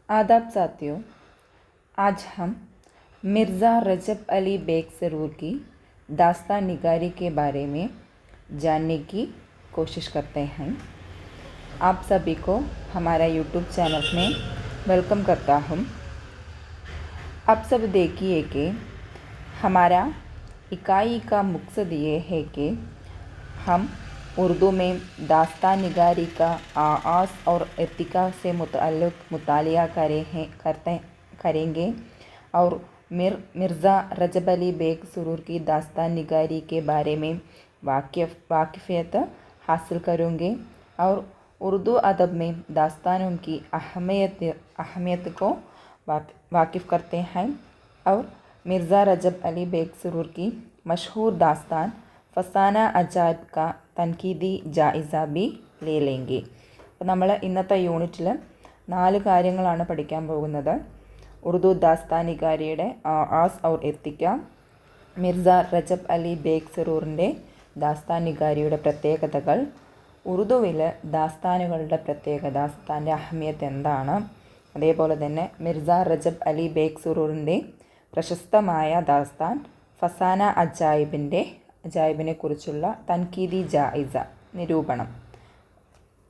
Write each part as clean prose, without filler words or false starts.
आदाब साथियों, आज हम मिर्ज़ा रजब अली बेग सरूर की दास्तान निगारी के बारे में जानने की कोशिश करते हैं। आप सभी को हमारा यूट्यूब चैनल में वेलकम करता हूँ। आप सब देखिए कि हमारा इकाई का मकसद ये है कि हम उर्दू में दास्तान निगारी का आगाज़ और इर्तिका से मुतालिया करेंगे और मिर्ज़ा रजब अली बेग सरूर की दास्तान निगारी के बारे में वाकिफ़ियत हासिल करेंगे और उर्दू अदब में दास्तानों की अहमियत को वाकिफ़ करते हैं और मिर्ज़ा रजब अली बेग सरूर की मशहूर दास्तान ഫസാന അജായിബ് का തൻകീദി ജായിസ भी ले लेंगे. അപ്പോൾ നമ്മൾ ഇന്നത്തെ യൂണിറ്റിൽ 4 കാര്യങ്ങളാണ് പഠിക്കാൻ പോകുന്നത്. ഉറുദു ദാസ്താൻ നിഗാരിയുടെ ആസ് ഔർ ഇർത്തിക്ക, മിർസ രജബ് അലി ബേഗ് സറൂറിൻ്റെ ദാസ്താൻ നിഗാരിയുടെ പ്രത്യേകതകൾ, ഉറുദുവിൽ ദാസ്താനുകളുടെ ദാസ്താൻ്റെ അഹമിയത്ത് എന്താണ്, അതേപോലെ തന്നെ മിർസ രജബ് അലി ബേഗ് സറൂറിൻ്റെ പ്രശസ്തമായ ദാസ്താൻ ഫസാന അജായിബിനെ കുറിച്ചുള്ള തൻകീദി ജായിസ നിരൂപണം.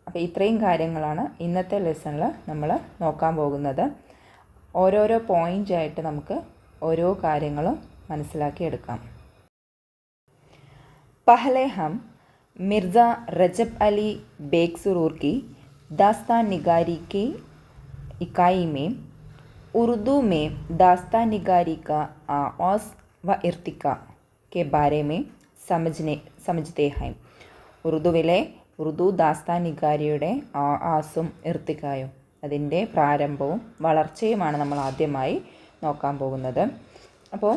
അപ്പോൾ ഇത്രയും കാര്യങ്ങളാണ് ഇന്നത്തെ ലെസണിൽ നമ്മൾ നോക്കാൻ പോകുന്നത്. ഓരോരോ പോയിൻ്റായിട്ട് നമുക്ക് ഓരോ കാര്യങ്ങളും മനസ്സിലാക്കിയെടുക്കാം. पहले हम मिर्ज़ा रजब अली बेग सरूर की दास्तान निगारी की इकाई में उर्दू में दास्तान निगारी का आगाज़ व इर्तिका के बारे में समझते हैं. ഉറുദു ദാസ്താൻ നിഗാരിയുടെ ആസും ഇർത്തിക്കായും അതിൻ്റെ പ്രാരംഭവും വളർച്ചയുമാണ് നമ്മൾ ആദ്യമായി നോക്കാൻ പോകുന്നത്. അപ്പോൾ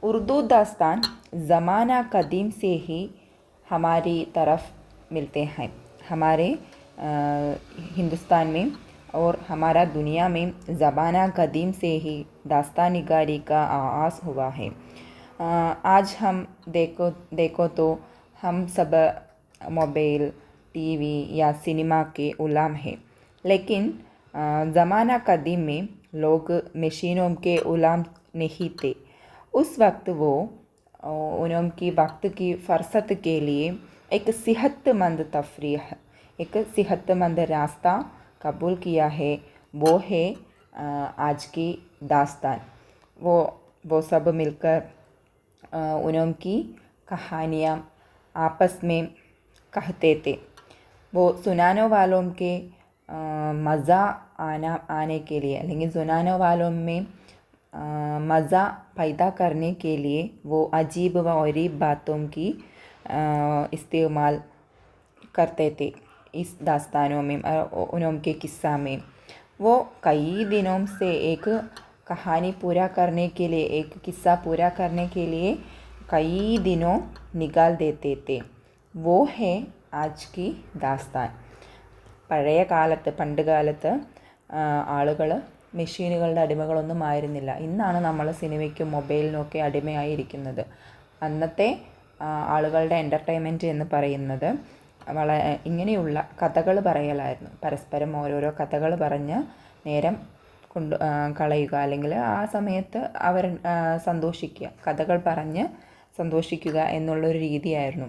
ഉറുദു ദാസ്താൻ ज़माना कदीम से ही हमारी तरफ मिलते हैं. हमारे हिंदुस्तान में और हमारा दुनिया में ज़माना कदीम से ही दास्तान निगारी का आगाज़ हुआ है. आज हम देखो तो हम सब मोबाइल, टीवी या सिनेमा के गुलाम हैं, लेकिन ज़माना कदीम में लोग मशीनों के गुलाम नहीं थे. उस वक्त वो उनकी वक्त की फ़ुर्सत के लिए एक सेहतमंद तफरीह, एक सेहतमंद रास्ता कबूल किया है. वो है आज की दास्तान. वो सब मिलकर उनकी कहानियाँ आपस में कहते थे. वो सुनाने वालों के मज़ा आने के लिए, लेकिन सुनाने वालों में मज़ा पैदा करने के लिए वो अजीब व गरीब बातों की इस्तेमाल करते थे. इस दास्तानों में उनके किस्सा में वो कई दिनों से एक कहानी पूरा करने के लिए, एक किस्सा पूरा करने के लिए कई दिनों निकाल देते थे. वो है आज की दास्तान. പഴയ കാലത്ത്, പണ്ട് കാലത്ത് ആളുകൾ മെഷീനുകളുടെ അടിമകളൊന്നും ആയിരുന്നില്ല. ഇന്നാണ് നമ്മൾ സിനിമയ്ക്കും മൊബൈലിനുമൊക്കെ അടിമയായിരിക്കുന്നത്. അന്നത്തെ ആളുകളുടെ എൻ്റർടൈൻമെൻറ്റ് എന്ന് പറയുന്നത് ഇങ്ങനെയുള്ള കഥകൾ പറയലായിരുന്നു. പരസ്പരം ഓരോരോ കഥകൾ പറഞ്ഞ് നേരം കളയുക, അല്ലെങ്കിൽ ആ സമയത്ത് അവർ സന്തോഷിക്കുക, കഥകൾ പറഞ്ഞ് സന്തോഷിക്കുക എന്നുള്ളൊരു രീതിയായിരുന്നു.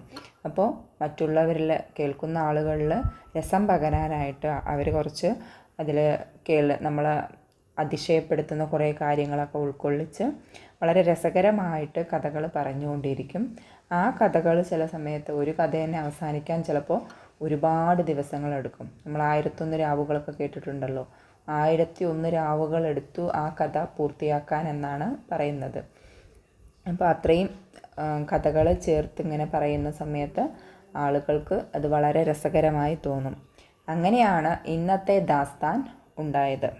അപ്പോൾ മറ്റുള്ളവരിൽ കേൾക്കുന്ന ആളുകളിൽ രസം പകരാനായിട്ട് അവർ കുറച്ച് അതിൽ നമ്മൾ അതിശയപ്പെടുത്തുന്ന കുറേ കാര്യങ്ങളൊക്കെ ഉൾക്കൊള്ളിച്ച് വളരെ രസകരമായിട്ട് കഥകൾ പറഞ്ഞുകൊണ്ടിരിക്കും. ആ കഥകൾ ചില സമയത്ത് ഒരു കഥ തന്നെ അവസാനിക്കാൻ ചിലപ്പോൾ ഒരുപാട് ദിവസങ്ങളെടുക്കും. നമ്മൾ 1001 രാവുകളൊക്കെ കേട്ടിട്ടുണ്ടല്ലോ. 1001 രാവുകൾ എടുത്തു ആ കഥ പൂർത്തിയാക്കാൻ എന്നാണ് പറയുന്നത്. അപ്പോൾ അത്രയും കഥകൾ ചേർത്ത് ഇങ്ങനെ പറയുന്ന സമയത്ത് ആളുകൾക്ക് അത് വളരെ രസകരമായി തോന്നും. അങ്ങനെയാണ് ഇന്നത്തെ ദാസ്താൻ ഉണ്ടായത്.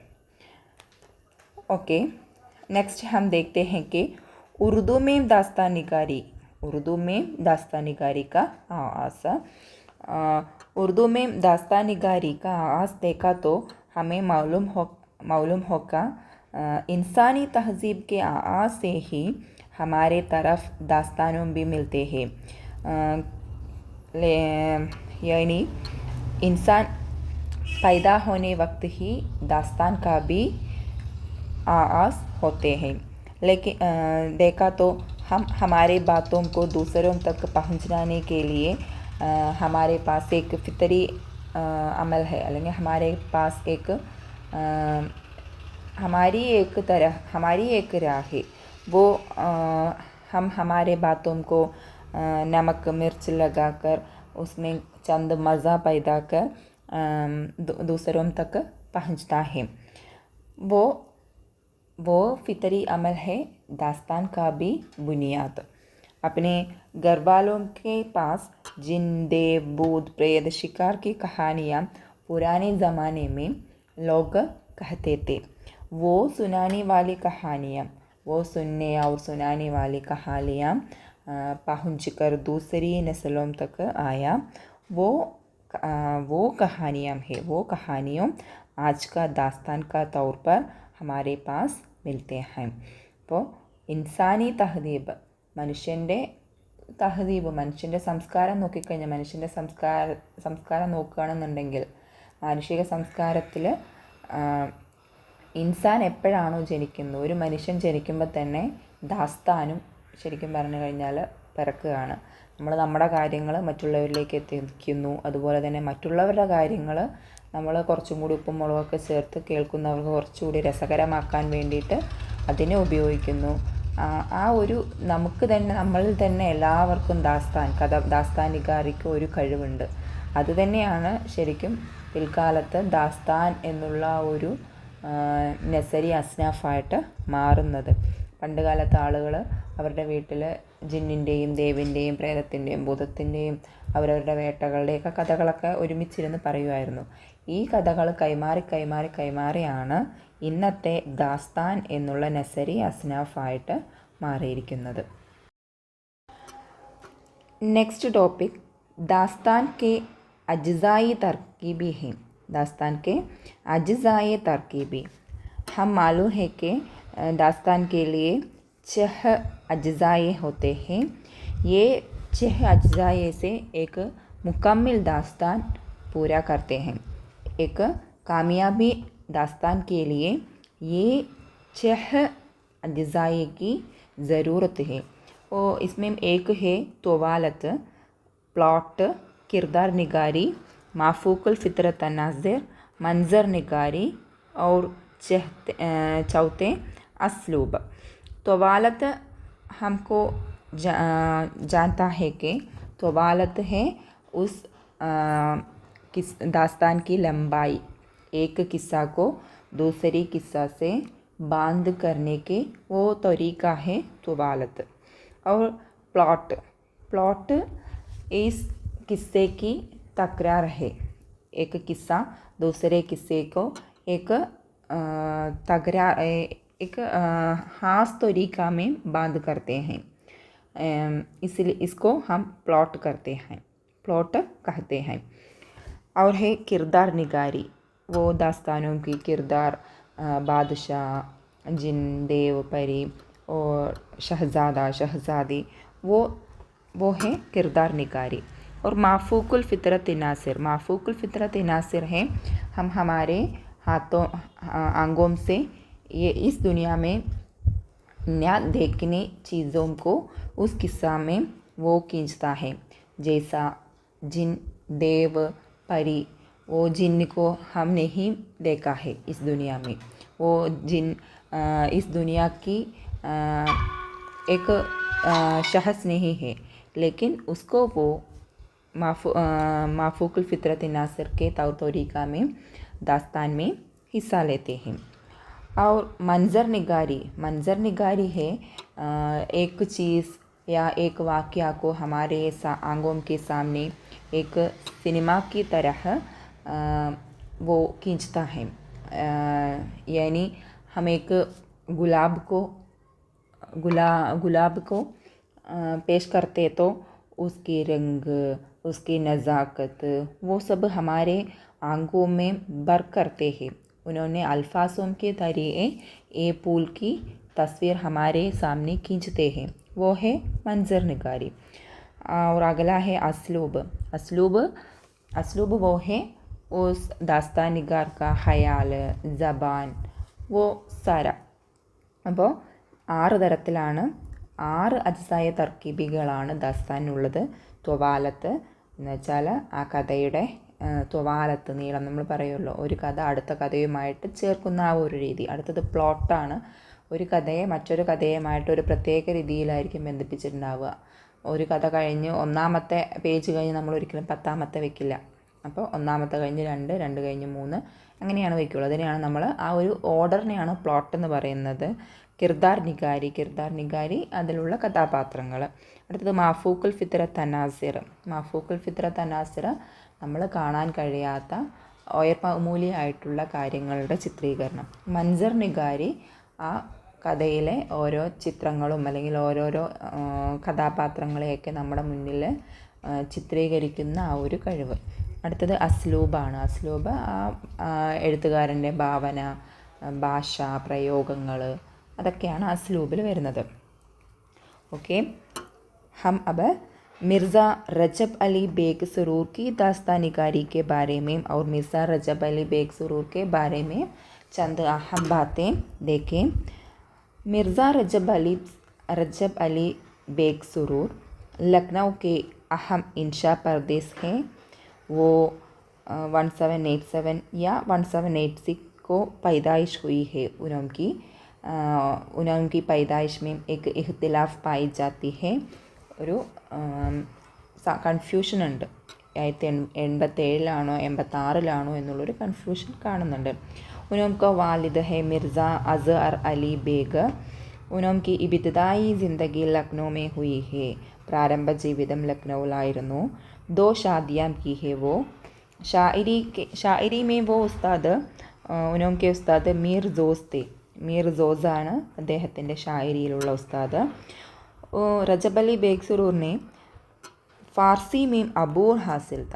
ओके, नेक्स्ट हम देखते हैं कि उर्दू में दास्तान निगारी का आगाज़. उर्दू में दास्तान निगारी का आगाज़ देखा तो हमें मालूम होगा इंसानी तहज़ीब के आगाज़ से ही हमारे तरफ दास्तानों भी मिलते हैं. यानी इंसान पैदा होने वक्त ही दास्तान का भी आगाज होते हैं। लेकिन देखा तो हम हमारे बातों को दूसरों तक पहुंचाने के लिए हमारे पास एक फितरी अमल है, അല്ലെങ്കിൽ हमारे पास एक हमारी एक राह है। वो हम हमारे बातों को नमक मिर्च लगाकर उसमें चंद मज़ा पैदा कर दूसरों तक पहुंचता है। वो फितरी अमल है दास्तान का भी बुनियाद। अपने घर वालों के पास जिन देव भूत प्रेत शिकार की कहानियाँ पुराने ज़माने में लोग कहते थे, वो सुनाने वाली कहानियाँ वो सुनने और सुनाने वाली कहानियाँ पहुँच कर दूसरी नस्लों तक आया। वो कहानियाँ हैं, वो कहानियों आज का दास्तान का तौर पर हमारे पास मिलते हैं। അപ്പോൾ ഇൻസാനി തഹദീബ്, മനുഷ്യൻ്റെ സംസ്കാരം നോക്കിക്കഴിഞ്ഞാൽ, മനുഷ്യൻ്റെ സംസ്കാരം നോക്കുകയാണെന്നുണ്ടെങ്കിൽ മാനുഷിക സംസ്കാരത്തിൽ ഇൻസാൻ എപ്പോഴാണോ ജനിക്കുന്നത്, ഒരു മനുഷ്യൻ ജനിക്കുമ്പോൾ തന്നെ ദാസ്താനും ശരിക്കും പറഞ്ഞു കഴിഞ്ഞാൽ പിറക്കുകയാണ്. നമ്മൾ നമ്മുടെ കാര്യങ്ങൾ മറ്റുള്ളവരിലേക്ക് എത്തിക്കുന്നു. അതുപോലെ തന്നെ മറ്റുള്ളവരുടെ കാര്യങ്ങൾ നമ്മൾ കുറച്ചും കൂടി ഉപ്പും മുളകൊക്കെ ചേർത്ത് കേൾക്കുന്നവർക്ക് കുറച്ചുകൂടി രസകരമാക്കാൻ വേണ്ടിയിട്ട് അതിനെ ഉപയോഗിക്കുന്നു. ആ ഒരു നമ്മളിൽ തന്നെ എല്ലാവർക്കും ദാസ്താൻ നിഗാരിക്ക് ഒരു കഴിവുണ്ട്. അതുതന്നെയാണ് ശരിക്കും പിൽക്കാലത്ത് ദാസ്താൻ എന്നുള്ള ഒരു നസരി അസ്നാഫായിട്ട് മാറുന്നത്. പണ്ട് കാലത്ത് ആളുകൾ അവരുടെ വീട്ടിൽ ജിന്നിൻ്റെയും ദേവിൻ്റെയും പ്രേതത്തിൻ്റെയും ഭൂതത്തിൻ്റെയും അവരവരുടെ വേട്ടകളുടെയൊക്കെ കഥകളൊക്കെ ഒരുമിച്ചിരുന്ന് പറയുമായിരുന്നു. ഈ കഥകൾ കൈമാറിയാണ് ഇന്നത്തെ ദാസ്താൻ എന്നുള്ള നസരി അസ്നാഫായിട്ട് മാറിയിരിക്കുന്നത്. നെക്സ്റ്റ് ടോപ്പിക് दास्तान के अज्ज़ाए तरकीबी हैं। दास्तान के अज्ज़ाए तरकीबी, हम मालूम है कि दास्तान के लिए 6 अज्ज़ाए होते हैं। ये 6 अज्ज़ाए से एक मुकम्मल दास्तान पूरा करते हैं। एक कामयाबी दास्तान के लिए ये 6 अज्ज़ाए की ज़रूरत है। और इसमें एक है तवालत, प्लॉट, किरदार निगारी, माफूकुल फितरत तनाज़िर, मंजर निगारी और चौथे असलूब। तवालत हमको जानता है कि तवालत है उस दास्तान की लंबाई, एक किस्सा को दूसरी किस्सा से बांध करने के वो तरीका है तवालत। और प्लॉट इस किस्से की तकरार है। एक किस्सा दूसरे किस्से को एक खास तरीका में बांध करते हैं, इसलिए इसको हम प्लॉट कहते हैं। और है किरदार निगारी, वो दास्तानों की किरदार बादशाह, जिन, देव, परी और शहज़ादा शहज़ादी, वो है किरदार निगारी। और माफूकुल फितरत नासिर है हम हमारे आंगों से ये इस दुनिया में न देखने चीज़ों को उस किस्सा में वो खींचता है। जैसा जिन, देव, परी, वो जिन को हम नहीं देखा है इस दुनिया में, वो जिन इस दुनिया की एक शख्स नहीं है, लेकिन उसको वो माफूकुल फितरत नासिर के तौर तरीका में दास्तान में हिस्सा लेते हैं। और मंजर निगारी है एक चीज़ या एक वाक़या को हमारे आंगों के सामने एक सिनेमा की तरह वो खींचता है। यानी हम एक गुलाब को पेश करते तो उसकी रंग, उसकी नज़ाकत, वो सब हमारे आंखों में बर करते हैं। उन्होंने अल्फाजों के जरिए ये फूल की तस्वीर हमारे सामने खींचते हैं, वो है मंजर निगारी। और अगला है असलूब वो है उस दास्तान निगार का ഖയാൽ, ജബാൻ, वो सारा. അപ്പോൾ 6 തരത്തിലാണ് 6 അജ്സായ തർക്കീബികളാണ് ദാസ്താനുള്ളത്. ത്വവാലത്ത് എന്ന് വെച്ചാൽ ആ കഥയുടെ ത്വവാലത്ത് നീളം, നമ്മൾ പറയുമല്ലോ ഒരു കഥ അടുത്ത കഥയുമായിട്ട് ചേർക്കുന്ന ആ ഒരു രീതി. അടുത്തത് പ്ലോട്ടാണ്. ഒരു കഥയെ മറ്റൊരു കഥയുമായിട്ട് ഒരു പ്രത്യേക രീതിയിലായിരിക്കും ബന്ധിപ്പിച്ചിട്ടുണ്ടാവുക. ഒരു കഥ കഴിഞ്ഞ് 1ാമത്തെ പേജ് കഴിഞ്ഞ് നമ്മൾ ഒരിക്കലും 10ാമത്തെ വെക്കില്ല. അപ്പോൾ 1ാമത്തെ കഴിഞ്ഞ് 2, 2 കഴിഞ്ഞ് 3 അങ്ങനെയാണ് വയ്ക്കുള്ളൂ. അതിനെയാണ് നമ്മൾ ആ ഒരു ഓർഡറിനെയാണ് പ്ലോട്ട് എന്ന് പറയുന്നത്. കിർദാർ നിഗാരി അതിലുള്ള കഥാപാത്രങ്ങൾ. അടുത്തത് മാഫൂക്കുൽ ഫിത്ര തനാസിർ. മാഫൂക്കുൽ ഫിത്ര തനാസിർ നമ്മൾ കാണാൻ കഴിയാത്ത ഒയർമൂലിയായിട്ടുള്ള കാര്യങ്ങളുടെ ചിത്രീകരണം. മൻസർ നിഗാരി ആ കഥയിലെ ഓരോ ചിത്രങ്ങളും അല്ലെങ്കിൽ ഓരോരോ കഥാപാത്രങ്ങളെയൊക്കെ നമ്മുടെ മുന്നിൽ ചിത്രീകരിക്കുന്ന ആ ഒരു കഴിവ്. അടുത്തത് അസ്ലൂബാണ്. അസ്ലൂബ് ആ എഴുത്തുകാരൻ്റെ ഭാവന, ഭാഷ, പ്രയോഗങ്ങൾ അതൊക്കെയാണ് അസ്ലൂബിൽ വരുന്നത്. ഓക്കെ, हम अब मिर्ज़ा रजब अली बेग सुरूर की दास्तान निगारी के बारे में और मिर्ज़ा रजब अली बेग सुरूर के बारे में चंद अहम बातें देखें. मिर्ज़ा रजब अली बेग सुरूर लखनऊ के अहम इंशा परदेस हैं. वो 1787 या 1786 को पैदाइश हुई है. उनकी पैदाइश में एक इख्तिलाफ पाई जाती है. ഒരു കൺഫ്യൂഷൻ ഉണ്ട്. 1787 86 എന്നുള്ളൊരു കൺഫ്യൂഷൻ കാണുന്നുണ്ട്. उनका वालिद है मिर्ज़ा अज़हर अली बेग. उनकी इब्तिदाई ज़िंदगी लखनऊ में हुई है. പ്രാരംഭ ജീവിതം ലക്നൗവിലായിരുന്നു. 2 शादियाँ की है वो. शायरी में वो ഉസ്താദ് उनके ഉസ്താദ് മീർ ജോസാണ് അദ്ദേഹത്തിൻ്റെ ഷായരിയിലുള്ള ഉസ്താദ്. रजब अली बेग सुरूर ने ഫാർസി മീം അബൂർ ഹാസിൽ ത.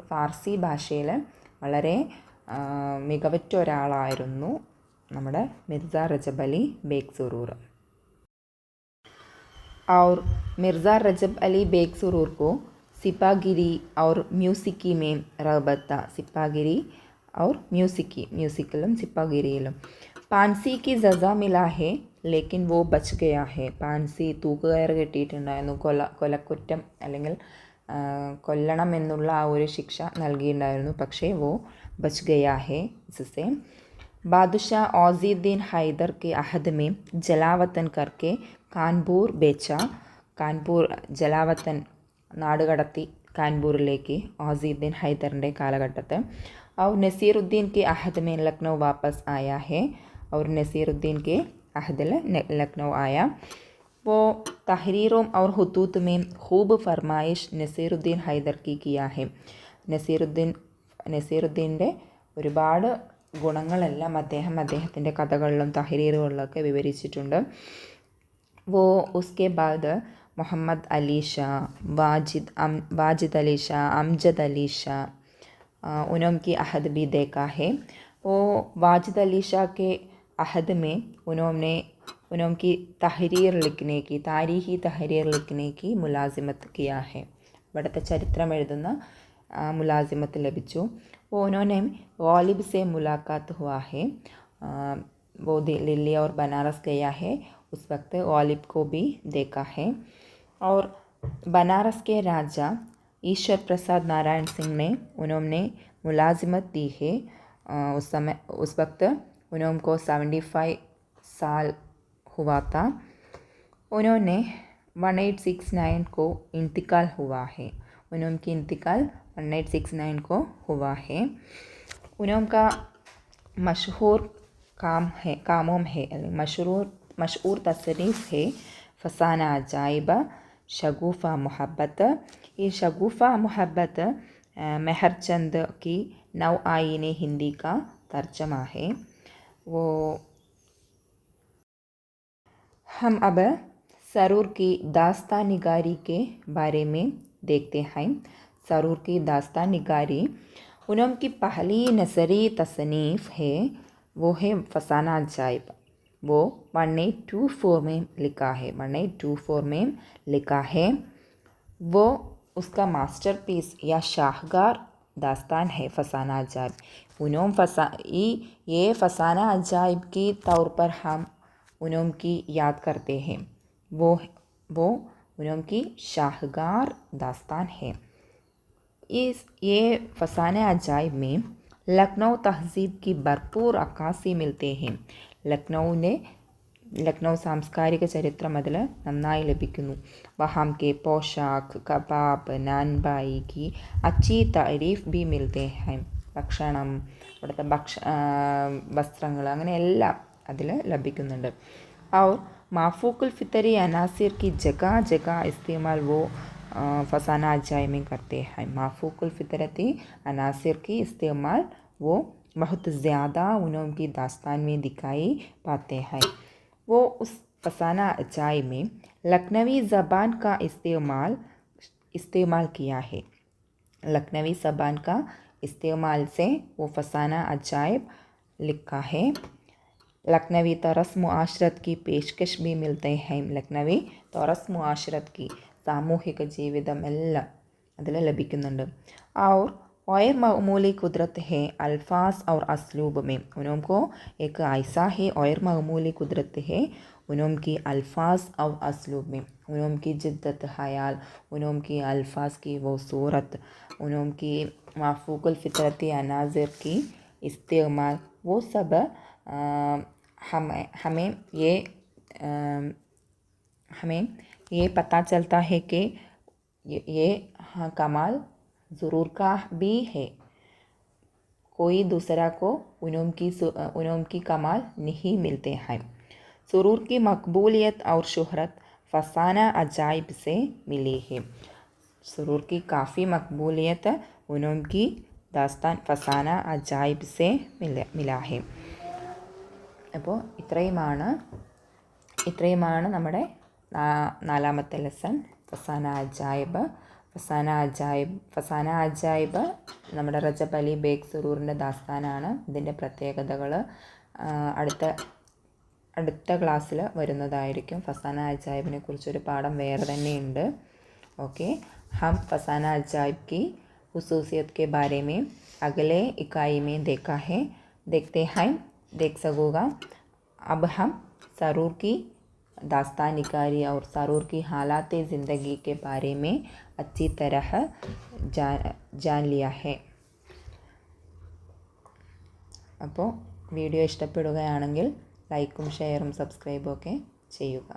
ഫാർസി ഭാഷയിൽ വളരെ മികവുറ്റ ഒരാളായിരുന്നു നമ്മുടെ മിർസ रजब अली बेग सुरूर. और मिर्ज़ा रजब अली बेग सुरूर को सिपागिरी और म्यूसिकी में रग़बत था. सिपागिरी और म्यूसिकലും സിപ്പാഗിരിയിലും. പാൻസി की सज़ा मिला है लेकिन वो बच गया है. പാൻസി തൂക്കുകയർ കെട്ടിയിട്ടുണ്ടായിരുന്നു. കൊലക്കുറ്റം അല്ലെങ്കിൽ കൊല്ലണം എന്നുള്ള ആ ഒരു ശിക്ഷ നൽകിയിട്ടുണ്ടായിരുന്നു. പക്ഷേ वो बच गया है इससे. बादशाह औज़ीद्दीन हैदर के अहद में जलावतन करके कानपुर बेचा. കാൻപൂർ ജലാവത്തൻ നാടുകടത്തി കാൻപൂരിലേക്ക് औज़ीद्दीन ഹൈദറിൻ്റെ കാലഘട്ടത്ത്. और नसीरुद्दीन के अहद में लखनऊ वापस आया है. और नसीरुद्दीन के अहद लखनऊ आया. वो तहरीरों और हुतूत में खूब फरमाइश नसीरुद्दीन हैदर की किया है. നസീറുദ്ദീൻ്റെ ഒരുപാട് ഗുണങ്ങളെല്ലാം അദ്ദേഹത്തിൻ്റെ കഥകളിലും തഹരീറുകളിലൊക്കെ വിവരിച്ചിട്ടുണ്ട്. वो उसके बाद मोहम्मद अली शाह, वाजिद अली शाह, अमजद अली शाह उनकी अहद भी देखा है. वो वाजिद अली शाह के अहद में उनकी तहरीर लिखने की, तारीख़ी तहरीर लिखने की मुलाजिमत किया है. ഇവിടുത്തെ ചരിത്രം എഴുതുന്ന മുലാസിമത്ത് ലഭിച്ചു. वो उन्होंने गालिब से मुलाकात हुआ है. वो दिल्ली और बनारस गया है. उस वक्त गालिब को भी देखा है. और बनारस के राजा ईश्वर प्रसाद नारायण सिंह ने उन्होंने मुलाजिमत दी है. उस वक्त उनको 75 साल हुआ था. उन्होंने 1869 को इंतकाल हुआ है. उनकी इंतकाल 1869 को हुआ है. उनका मशहूर कामों है मशहूर तसनीफ़ है फसाना अजाइब, शगुफ़ा मोहब्बत. ये शगुफ़ा मोहब्बत मेहरचंद की नौ आईने हिंदी का तर्जमा है. वो हम अब सरूर की दास्तान निगारी के बारे में देखते हैं. सरूर की दास्तान निगारी उनकी पहली नसरी तसनीफ़ है. वो है फसाना अजाइब. वो 1824 में लिखा है. 1824 में लिखा है. वो उसका मास्टरपीस या शाहकार दास्तान है फसाना अजाइब। ये फसाना अजाइब के तौर पर हम उनोम की याद करते हैं। वो उनोम की शाहकार दास्तान है। ये फसाना अजाइब में लखनऊ तहज़ीब की भरपूर अक्कासी मिलते हैं। ലക്നൗ സാംസ്കാരിക ചരിത്രം അതിൽ നന്നായി ലഭിക്കുന്നു. വഹാം കെ പോഷാക്ക് കബാബ് നാൻബായി की अच्छी तारीफ भी मिलते हैं. ഭക്ഷണം, ഇവിടുത്തെ വസ്ത്രങ്ങൾ, അങ്ങനെ എല്ലാം അതിൽ ലഭിക്കുന്നുണ്ട്. और माफूकुल फितरी अनासिर की जगह जगह इस्तेमाल वो फसाना अजाइब में करते हैं. माफूकुल फितरती अनासिर की इस्तेमाल वो बहुत ज़्यादा उनकी दास्तान में दिखाई पाते हैं. वो उस फसाना अजाइब में लखनवी ज़बान का इस्तेमाल किया है. लखनवी ज़बान का इस्तेमाल से वो फसाना अजाइब लिखा है. लखनवी तर्स मुआशरत की पेशकश भी मिलते हैं. लखनवी तर्स मुआशरत की സാമൂഹിക ജീവിതം എല്ലാം അതിൽ ലഭിക്കുന്നുണ്ട്. और गैर मामूली कुदरत है अल्फाज और असलूब में. उनको एक ऐसा है गैर मामूली कुदरत है उनकी अल्फाज और असलूब में. उनकी जिद्दत ख्याल, उनकी अल्फाज की वो सूरत, उनकी माफूकुल फितरती अनाज़िर की इस्तेमाल, वो सब हमें ये पता चलता है कि ये कमाल ज़रूर का भी है. कोई दूसरा को उनकी कमाल नहीं मिलते हैं. सुरूर की मकबूलियत और शोहरत फसाना अजाइब से मिली है. सुरूर की काफ़ी मकबूलियत उनकी दास्तान फसाना अजाइब से मिला है. അപ്പോൾ ഇത്രയുമാണ് നമ്മുടെ നാലാമത്തെ ലെസൺ ഫസാന അജായിബ്. ഫസാന അജായിബ് നമ്മുടെ റജബ് അലി ബേഗ് സുറൂറിൻ്റെ ദാസ്താനാണ്. ഇതിൻ്റെ പ്രത്യേകതകൾ അടുത്ത ക്ലാസ്സിൽ വരുന്നതായിരിക്കും. ഫസാന അജായിബിനെ കുറിച്ചൊരു പാഠം വേറെ തന്നെയുണ്ട്. ഓക്കെ, हम फसाना अजाइब की खुसूसियत के बारे में अगले इकाई में देख सकोगा. अब हम सरूर की दास्तान निगारी और सरूर की हालात ज़िंदगी के बारे में अच्छी तरह जान लिया है. അപ്പോൾ വീഡിയോ ഇഷ്ടപ്പെടുകയാണെങ്കിൽ ലൈക്കും ഷെയറും സബ്സ്ക്രൈബും ഒക്കെ ചെയ്യുക.